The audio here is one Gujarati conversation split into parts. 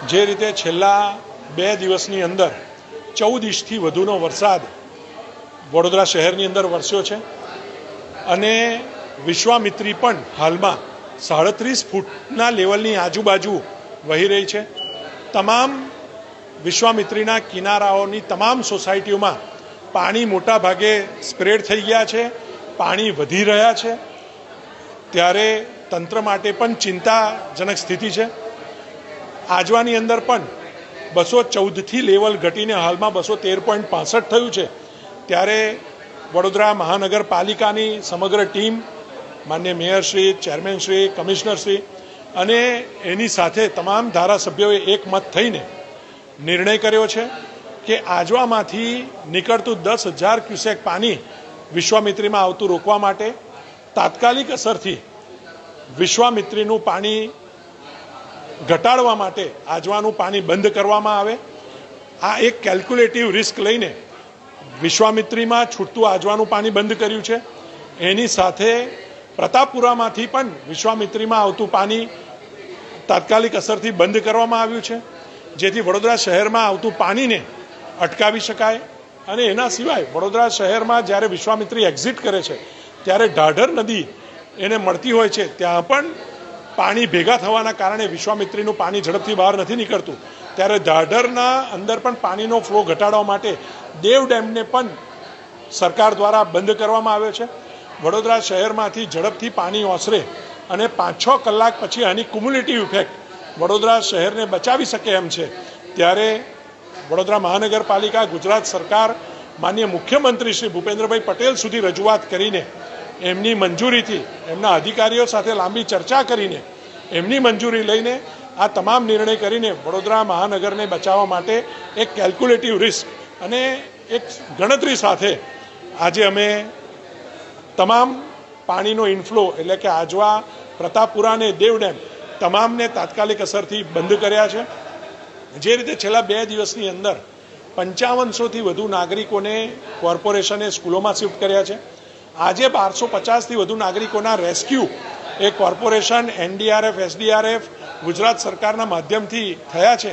જે રીતે છેલ્લા 2 દિવસની અંદર 14 ઇંચથી વધુનો વરસાદ વડોદરા શહેરની અંદર વરસ્યો છે અને વિશ્વામિત્રી પણ હાલમાં 37 ફૂટના લેવલની આજુબાજુ વહી રહી છે। તમામ વિશ્વામિત્રીના કિનારાઓની તમામ સોસાયટીઓમાં પાણી મોટા ભાગે સ્પ્રેડ થઈ ગયા છે, પાણી વધી રહ્યા છે, ત્યારે તંત્ર માટે પણ ચિંતાજનક સ્થિતિ છે। આજવાની અંદર પણ 214થી લેવલ ઘટીને હાલમાં 213.65 થયું છે। ત્યારે વડોદરા મહાનગરપાલિકાની સમગ્ર ટીમ, માન્ય મેયરશ્રી, ચેરમેનશ્રી, કમિશનરશ્રી અને એની સાથે તમામ ધારાસભ્યોએ એકમત થઈને નિર્ણય કર્યો છે કે આજવામાંથી નીકળતું 10,000 ક્યુસેક પાણી વિશ્વામિત્રીમાં આવતું રોકવા માટે તાત્કાલિક અસરથી વિશ્વામિત્રીનું પાણી ઘટાડવા માટે આજવાનું પાણી બંધ કરવામાં આવે। આ એક કેલ્ક્યુલેટિવ રિસ્ક લઈને વિશ્વામિત્રીમાં છૂટતું આજવાનું પાણી બંધ કર્યું છે। એની સાથે પ્રતાપપુરામાંથી પણ વિશ્વામિત્રીમાં આવતું પાણી તાત્કાલિક અસરથી બંધ કરવામાં આવ્યું છે, જેથી વડોદરા શહેરમાં આવતું પાણીને અટકાવી શકાય। અને એના સિવાય વડોદરા શહેરમાં જ્યારે વિશ્વામિત્રી એક્ઝિટ કરે છે ત્યારે ઢાઢર નદી એને મળતી હોય છે, ત્યાં પણ પાણી ભેગા થવાના કારણે વિશ્વામિત્રીનું પાણી ઝડપથી બહાર નથી નીકળતું। ત્યારે ઢાઢરના અંદર પણ પાણીનો ફ્લો ઘટાડવા માટે દેવ ડેમને પણ સરકાર દ્વારા બંધ કરવામાં આવ્યો છે। વડોદરા શહેરમાંથી ઝડપથી પાણી ઓસરે અને 5-6 કલાક પછી આની ક્યુમ્યુલેટિવ ઇફેક્ટ વડોદરા શહેરને બચાવી શકે એમ છે। ત્યારે વડોદરા મહાનગરપાલિકા, ગુજરાત સરકાર, માનનીય મુખ્યમંત્રી શ્રી ભૂપેન્દ્રભાઈ પટેલ સુધી રજૂઆત કરીને એમની મંજૂરીથી, એમના અધિકારીઓ સાથે લાંબી ચર્ચા કરીને એમની મંજૂરી લઈને આ તમામ નિર્ણય કરીને વડોદરા મહાનગરને બચાવવા માટે એક કેલ્ક્યુલેટિવ રિસ્ક અને એક ગણતરી સાથે આજે અમે તમામ પાણીનો ઇનફ્લો એટલે કે આજવા, પ્રતાપપુરા અને દેવ ડેમ તમામને તાત્કાલિક અસરથી બંધ કર્યા છે। જે રીતે છેલ્લા 2 દિવસની અંદર 5500થી વધુ નાગરિકોને કોર્પોરેશને સ્કૂલોમાં શિફ્ટ કર્યા છે। આજે 1250થી વધુ નાગરિકોના રેસ્ક્યુ એ કોર્પોરેશન, NDRF, SDRF, ગુજરાત સરકારના માધ્યમથી થયા છે।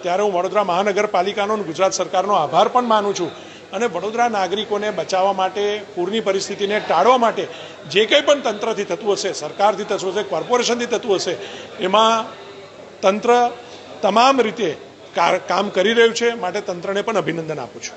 ત્યારે હું વડોદરા મહાનગરપાલિકાનો અને ગુજરાત સરકારનો આભાર પણ માનું છું અને વડોદરા નાગરિકોને બચાવવા માટે, પૂરની પરિસ્થિતિને ટાળવા માટે જે કંઈ પણ તંત્રથી થતું હશે, સરકારથી થતું હશે, કોર્પોરેશનથી થતું હશે, એમાં તંત્ર તમામ રીતે કામ કરી રહ્યું છે। માટે તંત્રને પણ અભિનંદન આપું છું।